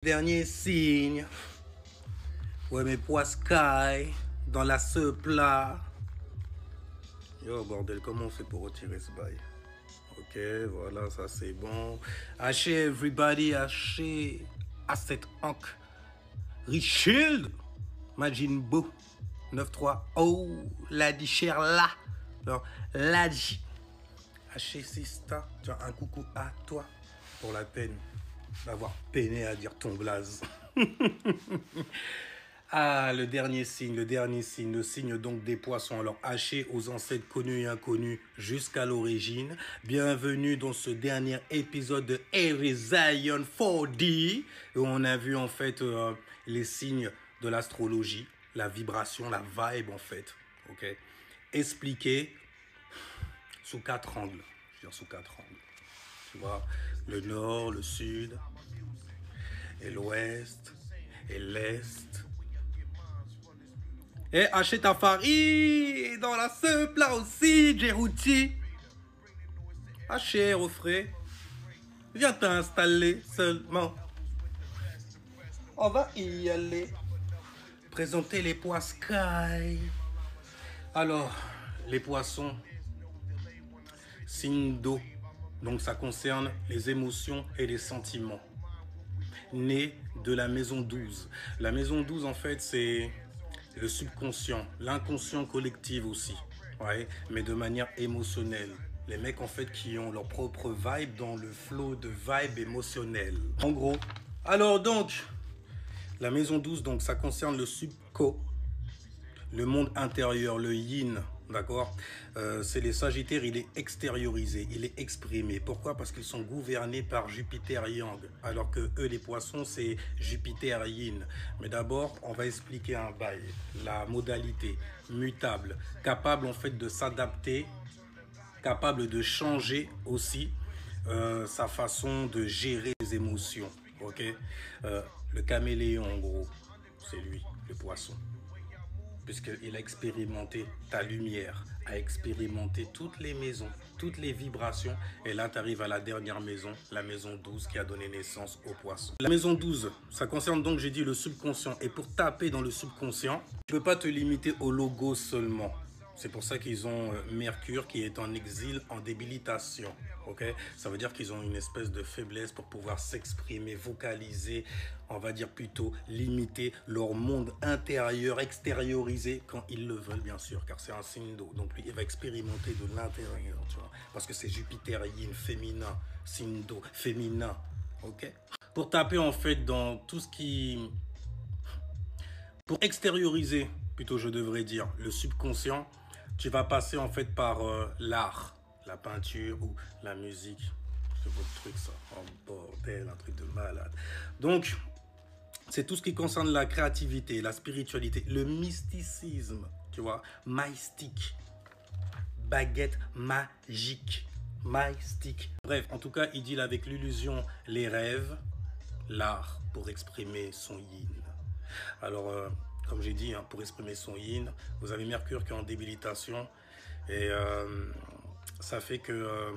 Dernier signe. Ouais, mes pois sky dans la plat. Yo, bordel, comment on fait pour retirer ce bail? Ok, voilà, ça c'est bon. Haché, everybody, haché. Asset Hank. Richfield. Majin Boo. 9-3. Oh, Ladi cher là. Alors, Ladi. Haché Sista. Tiens, un coucou à toi. Pour la peine d'avoir peiné à dire ton blaze. Ah, le dernier signe, le signe donc des poissons. Alors, haché aux ancêtres connus et inconnus jusqu'à l'origine. Bienvenue dans ce dernier épisode de Every Zion 4D, où on a vu en fait les signes de l'astrologie, la vibration, la vibe en fait, ok, expliqué sous 4 angles. Je veux dire sous 4 angles. Tu vois, le nord, le sud, et l'ouest, et l'est. Et achète ta farine dans la plat aussi, Djerouti. Haché, refrais. Viens t'installer seulement. On va y aller. Présenter les pois sky. Alors, les poissons, signe d'eau. Donc ça concerne les émotions et les sentiments. Né de la maison 12. La maison 12, en fait, c'est le subconscient, l'inconscient collectif aussi, ouais, mais de manière émotionnelle. Les mecs en fait qui ont leur propre vibe dans le flow de vibe émotionnel. En gros, alors donc, la maison 12, donc ça concerne le subco, le monde intérieur, le yin, d'accord, c'est les sagittaires, il est extériorisé, il est exprimé. Pourquoi? Parce qu'ils sont gouvernés par Jupiter Yang, alors que eux, les poissons, c'est Jupiter Yin. Mais d'abord, on va expliquer un bail, la modalité, mutable, capable en fait de s'adapter, capable de changer aussi sa façon de gérer les émotions, ok. Le caméléon, en gros, c'est lui, le poisson. Puisqu'il a expérimenté ta lumière, a expérimenté toutes les maisons, toutes les vibrations. Et là, tu arrives à la dernière maison, la maison 12 qui a donné naissance au poisson. La maison 12, ça concerne donc, j'ai dit, le subconscient. Et pour taper dans le subconscient, tu ne peux pas te limiter au logo seulement. C'est pour ça qu'ils ont Mercure qui est en exil, en débilitation. Okay, ça veut dire qu'ils ont une espèce de faiblesse pour pouvoir s'exprimer, vocaliser, on va dire plutôt limiter leur monde intérieur, extérioriser quand ils le veulent bien sûr, car c'est un signe d'eau. Donc lui, il va expérimenter de l'intérieur, tu vois, parce que c'est Jupiter yin, féminin, signe d'eau, féminin, ok. Pour taper en fait dans tout ce qui... Pour extérioriser, plutôt je devrais dire, le subconscient, tu vas passer en fait par l'art, la peinture ou la musique. C'est votre truc ça, oh bordel, un truc de malade. Donc, c'est tout ce qui concerne la créativité, la spiritualité, le mysticisme, tu vois, mystique, baguette magique, mystique. Bref, en tout cas, il deal avec l'illusion, les rêves, l'art pour exprimer son yin. Alors, comme j'ai dit, hein, pour exprimer son yin, vous avez Mercure qui est en débilitation et ça fait que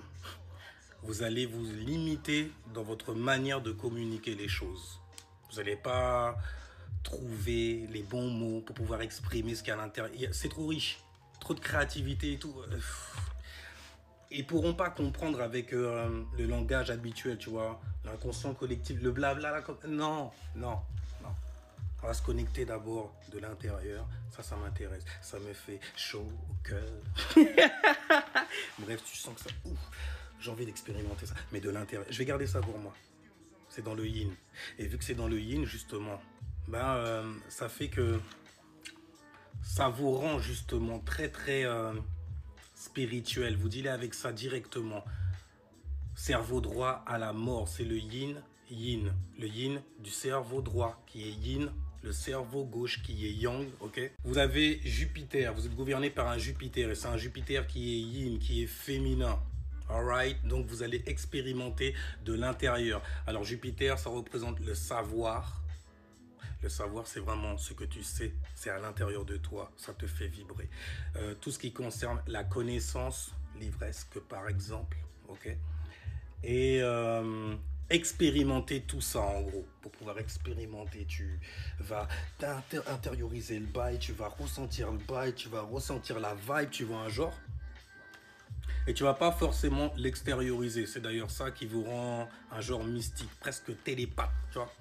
vous allez vous limiter dans votre manière de communiquer les choses. Vous n'allez pas trouver les bons mots pour pouvoir exprimer ce qu'il y a à l'intérieur. C'est trop riche, trop de créativité et tout. Ils ne pourront pas comprendre avec le langage habituel, tu vois, l'inconscient collectif, le blabla. Non, non, non. On va se connecter d'abord de l'intérieur. Ça m'intéresse. Ça me fait chaud au cœur. Bref, tu sens que ça... J'ai envie d'expérimenter ça. Mais de l'intérieur. Je vais garder ça pour moi. C'est dans le yin. Et vu que c'est dans le yin, justement, ben, ça fait que ça vous rend justement très, très spirituel. Vous dealez avec ça directement. Cerveau droit à la mort. C'est le yin, yin. Le yin du cerveau droit qui est yin. Le cerveau gauche qui est yang, ok. Vous avez Jupiter, vous êtes gouverné par un Jupiter et c'est un Jupiter qui est yin, qui est féminin. Alright, donc vous allez expérimenter de l'intérieur. Alors Jupiter, ça représente le savoir. Le savoir, c'est vraiment ce que tu sais, c'est à l'intérieur de toi, ça te fait vibrer. Tout ce qui concerne la connaissance, livresque par exemple, ok. Et expérimenter tout ça en gros. Pour pouvoir expérimenter, tu vas intérioriser le bail, tu vas ressentir le bail, tu vas ressentir la vibe, tu vois un genre. Et tu vas pas forcément l'extérioriser. C'est d'ailleurs ça qui vous rend un genre mystique, presque télépathe, tu vois.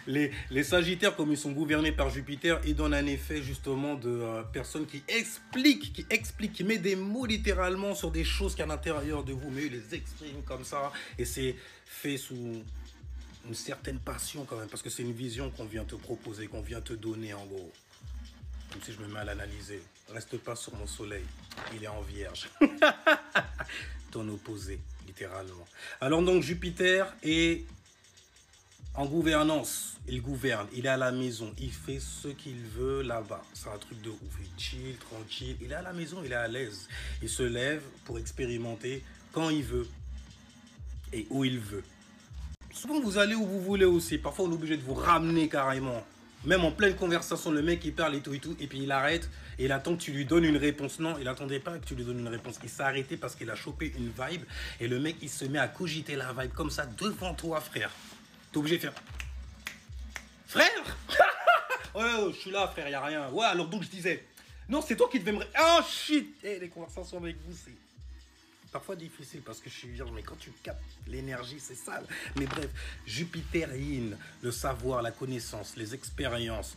Les Sagittaires, comme ils sont gouvernés par Jupiter, ils donnent un effet justement de personnes qui expliquent, qui mettent des mots littéralement sur des choses qu'il y a à l'intérieur de vous, mais ils les expriment comme ça, et c'est fait sous une certaine passion quand même, parce que c'est une vision qu'on vient te proposer, qu'on vient te donner en gros. Comme si je me mets à l'analyser. Reste pas sur mon soleil, il est en vierge. Ton opposé, littéralement. Alors donc Jupiter est en gouvernance, il gouverne, il est à la maison, il fait ce qu'il veut là-bas. C'est un truc de ouf, il chill, tranquille, il est à la maison, il est à l'aise. Il se lève pour expérimenter quand il veut et où il veut. Souvent vous allez où vous voulez aussi, parfois on est obligé de vous ramener carrément. Même en pleine conversation, le mec il parle et tout, et puis il arrête et il attend que tu lui donnes une réponse. Non, il attendait pas que tu lui donnes une réponse. Il s'est arrêté parce qu'il a chopé une vibe et le mec il se met à cogiter la vibe comme ça devant toi, frère. T'es obligé de faire frère. Ouais, je suis là, frère, y a rien. Ouais, alors donc je disais non, c'est toi qui devais me. Oh shit. Les conversations avec vous, c'est parfois difficile parce que je suis vierge, mais quand tu captes l'énergie, c'est sale. Mais bref, Jupiter Yin, le savoir, la connaissance, les expériences,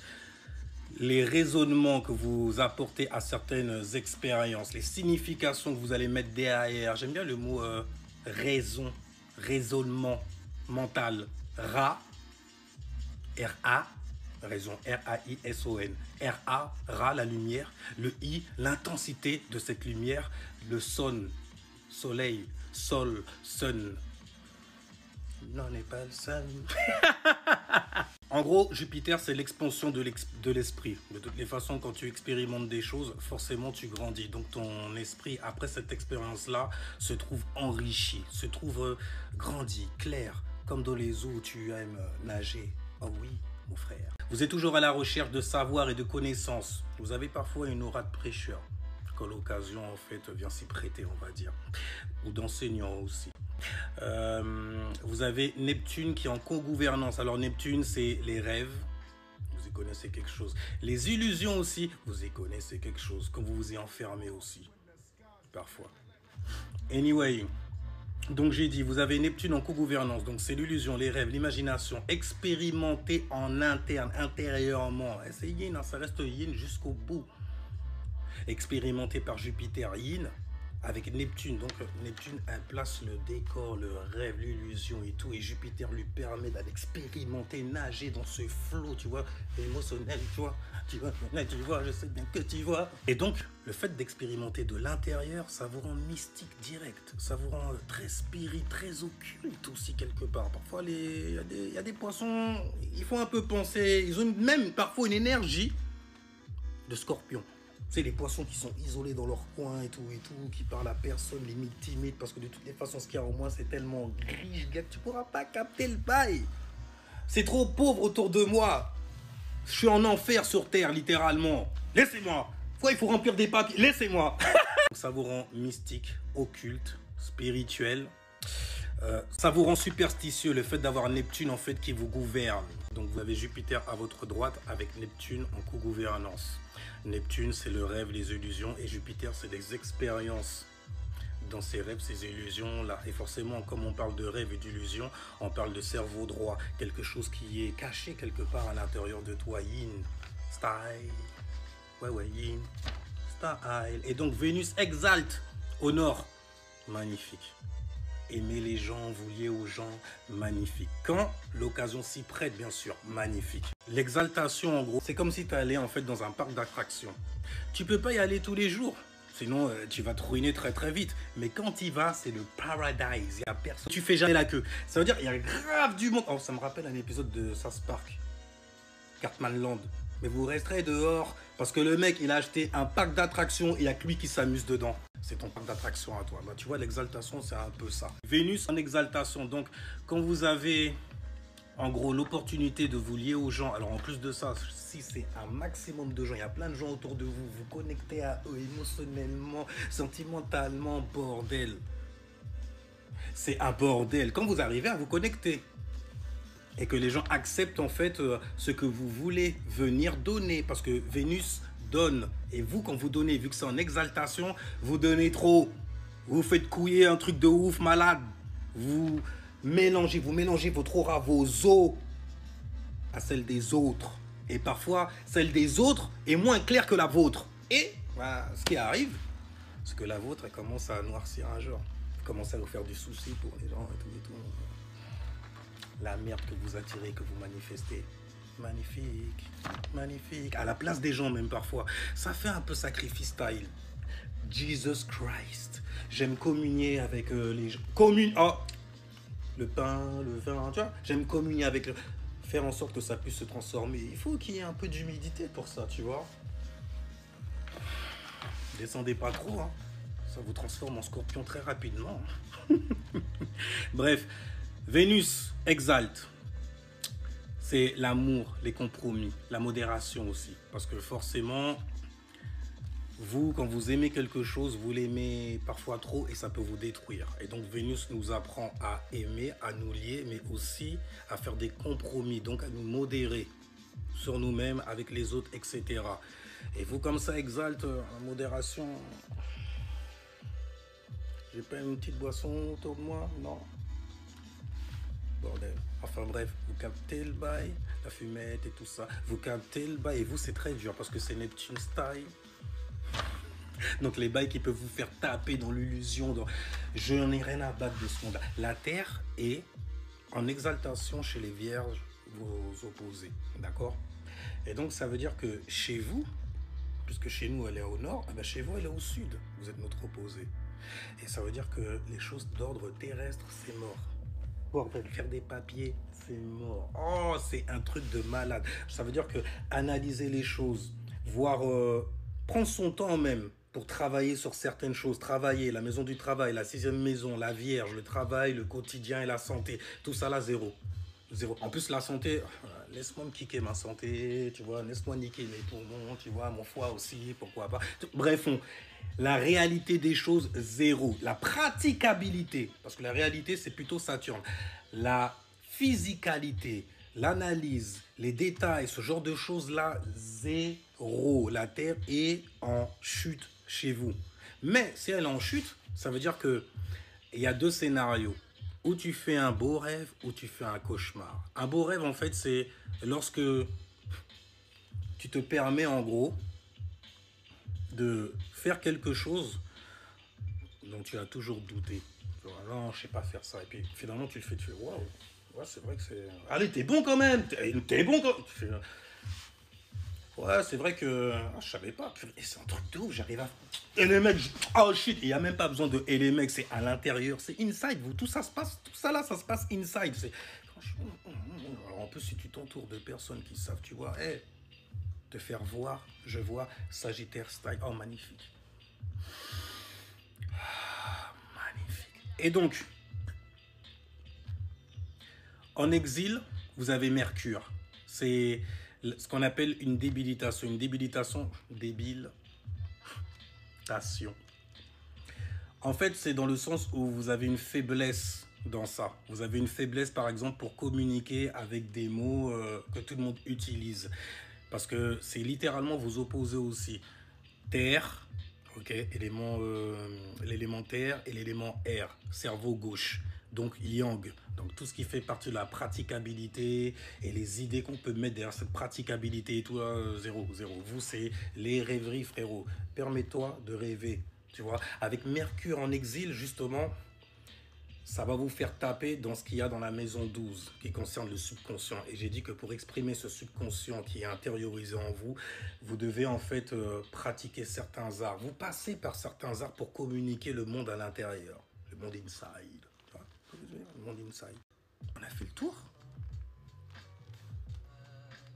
les raisonnements que vous apportez à certaines expériences, les significations que vous allez mettre derrière. J'aime bien le mot raison, raisonnement mental. Ra, R-A, raison, R-A-I-S-O-N. R-A, Ra, la lumière. Le I, l'intensité de cette lumière. Le son, soleil, sol, sun. Non, n'est pas le sun. En gros, Jupiter, c'est l'expansion de l'esprit. De toutes les façons, quand tu expérimentes des choses, forcément, tu grandis. Donc, ton esprit, après cette expérience-là, se trouve enrichi, se trouve grandi, clair, comme dans les eaux où tu aimes nager. Oh oui, mon frère. Vous êtes toujours à la recherche de savoir et de connaissances. Vous avez parfois une aura de prêcheur, quand l'occasion, en fait, vient s'y prêter, on va dire. Ou d'enseignant aussi. Vous avez Neptune qui est en co-gouvernance. Alors Neptune, c'est les rêves, vous y connaissez quelque chose. Les illusions aussi, vous y connaissez quelque chose. Quand vous vous y enfermez aussi, parfois. Anyway, donc j'ai dit, vous avez Neptune en co-gouvernance. Donc c'est l'illusion, les rêves, l'imagination. Expérimentée en interne, intérieurement. C'est yin, hein, ça reste yin jusqu'au bout. Expérimenté par Jupiter yin. Avec Neptune, donc Neptune elle place le décor, le rêve, l'illusion et tout, et Jupiter lui permet d'aller expérimenter, nager dans ce flot, tu vois, émotionnel, tu vois, je sais bien que tu vois. Et donc, le fait d'expérimenter de l'intérieur, ça vous rend mystique direct, ça vous rend très spirit, très occulte aussi quelque part. Parfois, il y a des poissons, ils font un peu penser, ils ont même parfois une énergie de scorpion. C'est les poissons qui sont isolés dans leur coin et tout, qui parlent à personne, limite timides, parce que de toutes les façons, ce qu'il y a en moi, c'est tellement gris, gars, tu pourras pas capter le bail. C'est trop pauvre autour de moi. Je suis en enfer sur Terre, littéralement. Laissez-moi. Il faut remplir des papiers. Laissez-moi. Ça vous rend mystique, occulte, spirituel. Ça vous rend superstitieux, le fait d'avoir Neptune, en fait, qui vous gouverne. Donc, vous avez Jupiter à votre droite avec Neptune en co-gouvernance. Neptune, c'est le rêve, les illusions, et Jupiter, c'est les expériences dans ces rêves, ces illusions-là. Et forcément, comme on parle de rêve et d'illusions, on parle de cerveau droit, quelque chose qui est caché quelque part à l'intérieur de toi. Yin, style, ouais, yin, style. Et donc, Vénus exalte au nord. Magnifique. Aimer les gens, vous lier aux gens, magnifique. Quand l'occasion s'y prête, bien sûr, magnifique. L'exaltation, en gros, c'est comme si tu allais en fait dans un parc d'attractions. Tu peux pas y aller tous les jours, sinon tu vas te ruiner très très vite. Mais quand tu y vas, c'est le paradise, il y a personne. Tu fais jamais la queue. Ça veut dire il y a grave du monde. Oh, ça me rappelle un épisode de South Park, Cartman Land. Mais vous resterez dehors parce que le mec, il a acheté un parc d'attractions et il y a que lui qui s'amuse dedans. C'est ton parc d'attraction à toi. Bah, tu vois, l'exaltation, c'est un peu ça. Vénus en exaltation. Donc, quand vous avez, en gros, l'opportunité de vous lier aux gens, alors en plus de ça, si c'est un maximum de gens, il y a plein de gens autour de vous, vous connectez à eux émotionnellement, sentimentalement, bordel. C'est un bordel. Quand vous arrivez à vous connecter et que les gens acceptent en fait ce que vous voulez venir donner, parce que Vénus donne, et vous quand vous donnez, vu que c'est en exaltation, vous donnez trop, vous faites couiller un truc de ouf malade, vous mélangez votre aura, vos os à celle des autres, et parfois celle des autres est moins claire que la vôtre, et bah, ce qui arrive, c'est que la vôtre elle commence à noircir un jour, commence à vous faire du souci pour les gens et tout. La merde que vous attirez, que vous manifestez. Magnifique, magnifique. À la place des gens même parfois. Ça fait un peu sacrifice style. Jesus Christ. J'aime communier avec les gens. Oh, le pain, le vin, tu vois. J'aime communier avec le... Faire en sorte que ça puisse se transformer. Il faut qu'il y ait un peu d'humidité pour ça, tu vois. Descendez pas trop, hein. Ça vous transforme en scorpion très rapidement. Bref. Vénus exalte, c'est l'amour, les compromis, la modération aussi. Parce que forcément, vous, quand vous aimez quelque chose, vous l'aimez parfois trop et ça peut vous détruire. Et donc Vénus nous apprend à aimer, à nous lier, mais aussi à faire des compromis, donc à nous modérer sur nous-mêmes, avec les autres, etc. Et vous, comme ça, exalte la modération. J'ai pas une petite boisson autour de moi? Non. Bordel. Enfin bref, vous captez le bail, la fumette et tout ça. Vous captez le bail et vous c'est très dur parce que c'est Neptune style. Donc les bails qui peuvent vous faire taper dans l'illusion. Je n'en ai rien à battre de ce monde-là. La Terre est en exaltation chez les Vierges, vos opposés. D'accord? Et donc ça veut dire que chez vous, puisque chez nous elle est au nord, eh ben chez vous elle est au sud. Vous êtes notre opposé. Et ça veut dire que les choses d'ordre terrestre, c'est mort. Faire des papiers, c'est mort. Oh, c'est un truc de malade. Ça veut dire que analyser les choses, voir, prendre son temps même pour travailler sur certaines choses, travailler, la maison du travail, la sixième maison, la Vierge, le travail, le quotidien et la santé, tout ça là, zéro. Zéro. En plus, la santé, laisse-moi me kicker ma santé, tu vois, laisse-moi niquer mes poumons, tu vois, mon foie aussi, pourquoi pas. Bref, la réalité des choses, zéro. La praticabilité, parce que la réalité, c'est plutôt Saturne. La physicalité, l'analyse, les détails, ce genre de choses-là, zéro. La Terre est en chute chez vous. Mais si elle est en chute, ça veut dire qu'il y a deux scénarios. Ou tu fais un beau rêve, ou tu fais un cauchemar. Un beau rêve, en fait, c'est lorsque tu te permets, en gros, de faire quelque chose dont tu as toujours douté. Genre, non, je sais pas faire ça. Et puis, finalement, tu le fais, tu fais, waouh, ouais, c'est vrai que c'est... Allez, t'es bon quand même, t'es bon quand... Tu fais... Ouais, c'est vrai que je savais pas. Et c'est un truc de ouf, j'arrive à... Et les mecs, oh shit, il n'y a même pas besoin de... Et les mecs, c'est à l'intérieur, c'est inside. Vous, tout ça se passe, tout ça là, ça se passe inside. Alors en plus, si tu t'entoures de personnes qui savent, tu vois, hey, te faire voir, je vois Sagittaire style. Oh, magnifique. Ah, magnifique. Et donc, en exil, vous avez Mercure. C'est ce qu'on appelle une débilitation. Une débilitation, en fait, c'est dans le sens où vous avez une faiblesse dans ça. Vous avez une faiblesse, par exemple, pour communiquer avec des mots que tout le monde utilise. Parce que c'est littéralement vous opposez aussi. Terre, ok, l'élément terre et l'élément air, cerveau gauche. Donc yang, donc tout ce qui fait partie de la praticabilité et les idées qu'on peut mettre derrière cette praticabilité et tout, zéro. Vous, c'est les rêveries, frérot. Permets-toi de rêver, tu vois. Avec Mercure en exil, justement, ça va vous faire taper dans ce qu'il y a dans la maison 12, qui concerne le subconscient. Et j'ai dit que pour exprimer ce subconscient qui est intériorisé en vous, vous devez en fait pratiquer certains arts. Vous passez par certains arts pour communiquer le monde à l'intérieur, le monde inside. Le monde inside. On a fait le tour.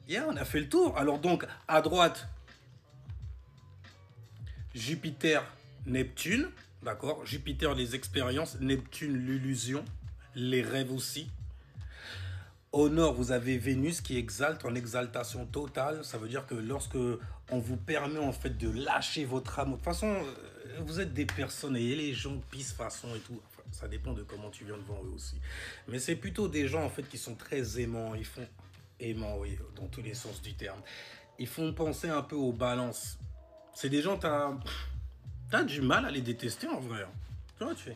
On a fait le tour. Alors donc, à droite, Jupiter, Neptune. D'accord? Jupiter, les expériences. Neptune, l'illusion. Les rêves aussi. Au nord, vous avez Vénus qui exalte en exaltation totale. Ça veut dire que lorsque on vous permet en fait de lâcher votre amour. De toute façon, vous êtes des personnes et les gens pissent façon et tout. Enfin, Ça dépend de comment tu viens devant eux aussi. Mais c'est plutôt des gens, en fait, qui sont très aimants. Ils font aimants, oui, dans tous les sens du terme. Ils font penser un peu aux balances. C'est des gens, t'as du mal à les détester, en vrai. Tu vois, tu fais...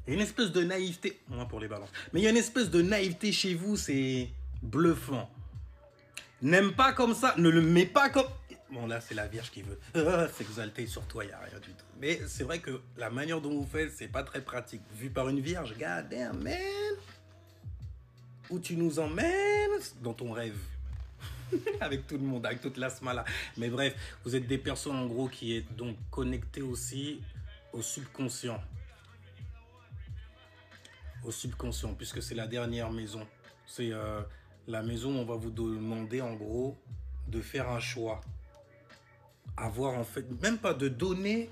Il y a une espèce de naïveté, moins pour les balances, mais il y a une espèce de naïveté chez vous, c'est bluffant. N'aime pas comme ça, ne le mets pas comme... Bon là c'est la Vierge qui veut s'exalter sur toi, il n'y a rien du tout. Mais c'est vrai que la manière dont vous faites, c'est pas très pratique. Vu par une Vierge, god damn man, où tu nous emmènes dans ton rêve. Avec tout le monde, avec toute l'asthma là. Mais bref, vous êtes des personnes en gros qui est donc connectées aussi au subconscient. Au subconscient, puisque c'est la dernière maison. C'est la maison où on va vous demander en gros de faire un choix. Avoir en fait, même pas de donner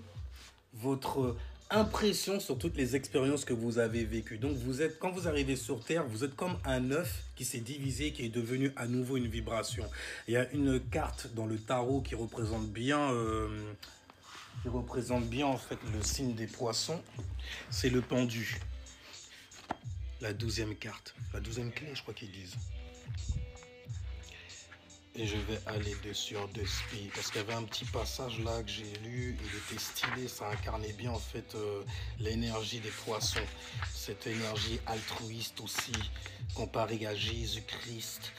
votre impression sur toutes les expériences que vous avez vécues. Donc vous êtes, quand vous arrivez sur Terre, vous êtes comme un œuf qui s'est divisé, qui est devenu à nouveau une vibration. Il y a une carte dans le tarot qui représente bien en fait le signe des poissons. C'est le pendu. La 12e carte, la 12e clé, je crois qu'ils disent. Et je vais aller dessus en deux speed, parce qu'il y avait un petit passage là que j'ai lu, il était stylé, ça incarnait bien en fait l'énergie des poissons. Cette énergie altruiste aussi, comparée à Jésus-Christ.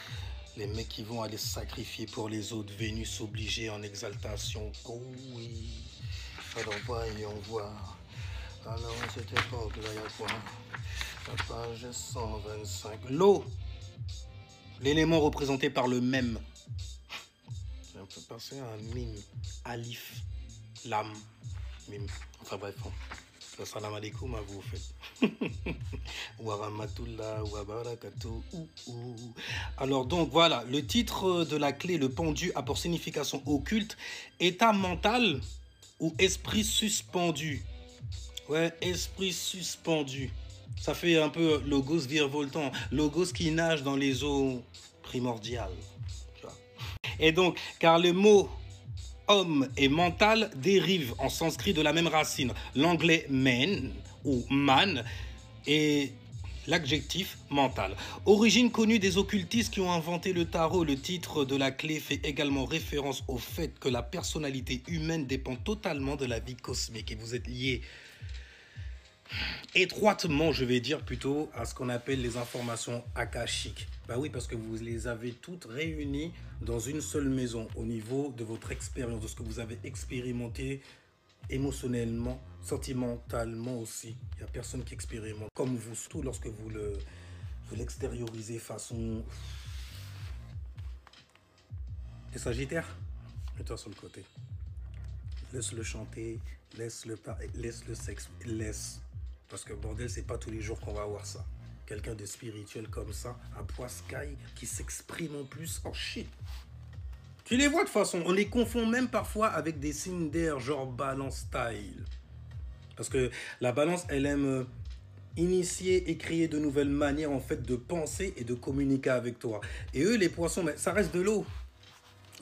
Les mecs qui vont aller se sacrifier pour les autres, Vénus obligée en exaltation. Oh oui. Alors voyons voir. Alors à cette époque là, il y a quoi? La page 125. L'eau, l'élément représenté par le même. On peut passer à un mime. Alif, lam, mime. Enfin bref, le salam alaikum à vous, en fait. Waramatullah, wabarakatuh. Alors donc voilà, le titre de la clé, le pendu, a pour signification occulte, état mental ou esprit suspendu. Ouais, esprit suspendu. Ça fait un peu logos virevoltant, logos qui nage dans les eaux primordiales. Et donc, car le mot homme et mental dérive en sanskrit de la même racine, l'anglais man ou man et l'adjectif mental. Origine connue des occultistes qui ont inventé le tarot, le titre de la clé fait également référence au fait que la personnalité humaine dépend totalement de la vie cosmique et vous êtes liés étroitement, je vais dire plutôt, à ce qu'on appelle les informations akashiques. Bah oui, parce que vous les avez toutes réunies dans une seule maison, au niveau de votre expérience, de ce que vous avez expérimenté émotionnellement, sentimentalement aussi. Il n'y a personne qui expérimente comme vous, surtout lorsque vous l'extériorisez façon... Les Sagittaires, mets-toi sur le côté. Laisse-le chanter, laisse-le sexe, laisse. Parce que bordel, c'est pas tous les jours qu'on va voir ça. Quelqu'un de spirituel comme ça, un poiscaille qui s'exprime en plus en shit. Tu les vois de toute façon, on les confond même parfois avec des signes d'air, genre balance style. Parce que la balance, elle aime initier et créer de nouvelles manières en fait de penser et de communiquer avec toi. Et eux, les poissons, mais ça reste de l'eau.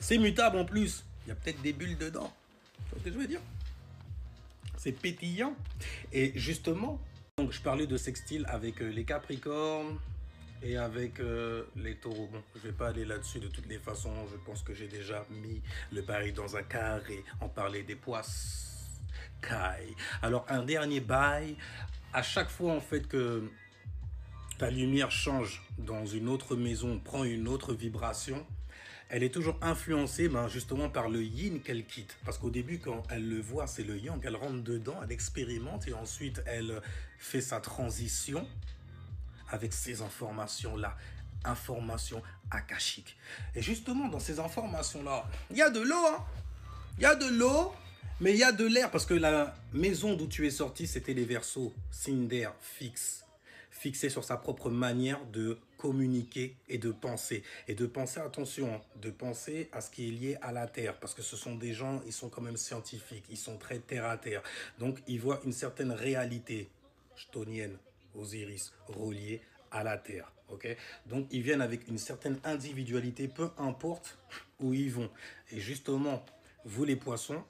C'est mutable en plus. Il y a peut-être des bulles dedans. Tu vois ce que je veux dire? C'est pétillant. Et justement, donc je parlais de sextile avec les Capricornes et avec les Taureaux. Bon, je ne vais pas aller là-dessus de toutes les façons. Je pense que j'ai déjà mis le bail dans un carré. On parlait des poiscailles. Alors, un dernier bail. À chaque fois, en fait, que ta lumière change dans une autre maison, prend une autre vibration, elle est toujours influencée justement par le yin qu'elle quitte. Parce qu'au début, quand elle le voit, c'est le yang, elle rentre dedans, elle expérimente et ensuite elle fait sa transition avec ces informations-là, informations akashiques. Et justement, dans ces informations-là, il y a de l'eau, hein. Il y a de l'eau, mais il y a de l'air. Parce que la maison d'où tu es sorti, c'était les Verseaux, signe d'air fixe. Fixé sur sa propre manière de communiquer et de penser. Et de penser, attention, de penser à ce qui est lié à la Terre. Parce que ce sont des gens, ils sont quand même scientifiques, ils sont très terre à terre. Donc, ils voient une certaine réalité chtonienne, Osiris, reliée à la Terre. Okay? Donc, ils viennent avec une certaine individualité, peu importe où ils vont. Et justement, vous les poissons,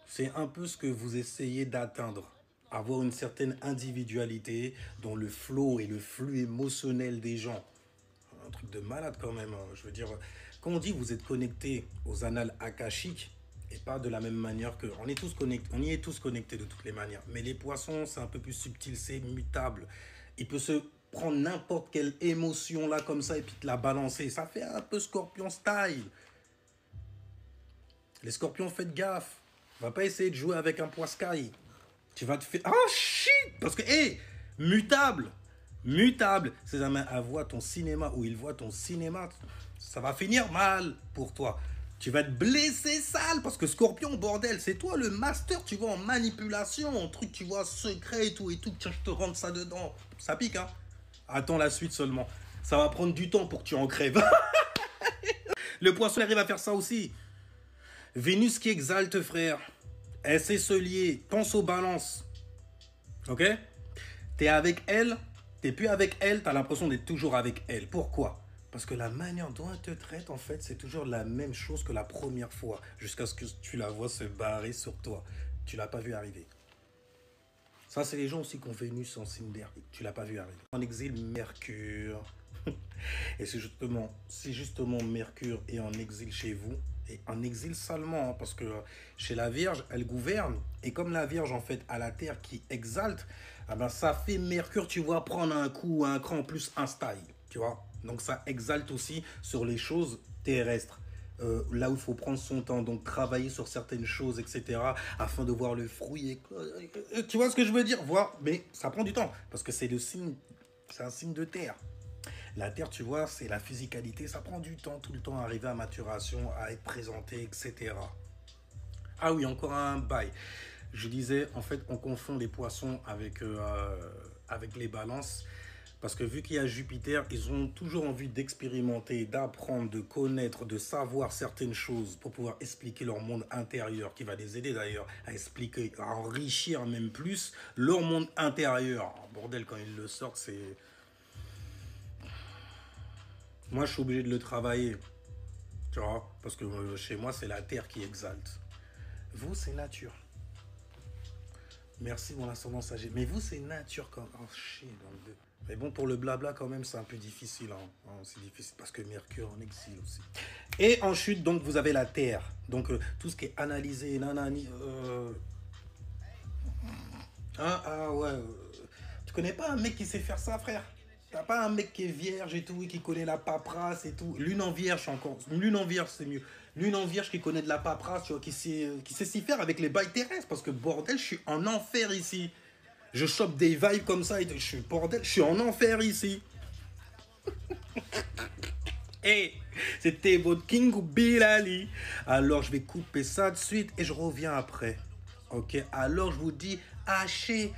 c'est un peu ce que vous essayez d'atteindre. Avoir une certaine individualité dans le flow et le flux émotionnel des gens. Un truc de malade quand même, hein. Je veux dire, quand on dit vous êtes connecté aux annales akashiques, et pas de la même manière que... On est tous connectés, on y est tous connectés de toutes les manières. Mais les poissons, c'est un peu plus subtil, c'est mutable. Il peut se prendre n'importe quelle émotion là comme ça et puis te la balancer. Ça fait un peu scorpion style. Les scorpions, faites gaffe. Va pas essayer de jouer avec un poiscaille. Tu vas te faire... Oh shit. Parce que, hé, mutable. Mutable. C'est la main à voir ton cinéma ou il voit ton cinéma. Ça va finir mal pour toi. Tu vas te blesser sale parce que Scorpion, bordel, c'est toi le master, tu vois, en manipulation, en truc, tu vois, secret et tout. Tiens, je te rentre ça dedans. Ça pique, hein. Attends la suite seulement. Ça va prendre du temps pour que tu en crèves. Le poisson arrive à faire ça aussi. Vénus qui exalte, frère. Elle sait se lier. Pense aux balances. Ok? T'es avec elle, t'es plus avec elle, t'as l'impression d'être toujours avec elle. Pourquoi? Parce que la manière dont elle te traite, en fait, c'est toujours la même chose que la première fois. Jusqu'à ce que tu la vois se barrer sur toi. Tu l'as pas vu arriver. Ça, c'est les gens aussi qui ont Vénus en signe d'air. Tu l'as pas vu arriver. En exil, Mercure. Et c'est justement Mercure est en exil chez vous. Et en exil salement, hein, parce que chez la Vierge, elle gouverne. Et comme la Vierge, en fait, a la Terre qui exalte, ah ben, ça fait Mercure, tu vois, prendre un coup, un cran plus un style. Tu vois? Donc ça exalte aussi sur les choses terrestres. Là où il faut prendre son temps, donc travailler sur certaines choses, etc. afin de voir le fruit. Tu vois ce que je veux dire? Voir, mais ça prend du temps, parce que c'est un signe de terre. La terre, tu vois, c'est la physicalité, ça prend du temps, tout le temps à arriver à maturation, à être présenté, etc. Ah oui, encore un bail. Je disais, en fait, on confond les poissons avec les balances. Parce que vu qu'il y a Jupiter, ils ont toujours envie d'expérimenter, d'apprendre, de connaître, de savoir certaines choses pour pouvoir expliquer leur monde intérieur, qui va les aider d'ailleurs à expliquer, à enrichir même plus leur monde intérieur. Bordel, quand ils le sortent, c'est... Moi, je suis obligé de le travailler, tu vois, parce que chez moi, c'est la Terre qui exalte. Vous, c'est nature. Merci mon ascendant Sagé. Mais vous, c'est nature quand... Oh, shit, dans le deux. Mais bon, pour le blabla, quand même, c'est un peu difficile. Hein. C'est difficile parce que Mercure en exil aussi. Et en chute, donc, vous avez la Terre. Donc, tout ce qui est analysé, nanani... Ah ouais. Tu connais pas un mec qui sait faire ça, frère? T'as pas un mec qui est vierge et tout, qui connaît la paperasse et tout. Lune en vierge encore. Lune en vierge, c'est mieux. Lune en vierge qui connaît de la paperasse, tu vois, qui sait s'y faire avec les bails terrestres. Parce que bordel, je suis en enfer ici. Je chope des vibes comme ça et je suis bordel, je suis en enfer ici. Hey, c'était votre King Bilali. Alors je vais couper ça de suite et je reviens après. Ok, alors je vous dis haché,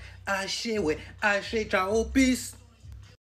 ouais, haché, ciao, peace.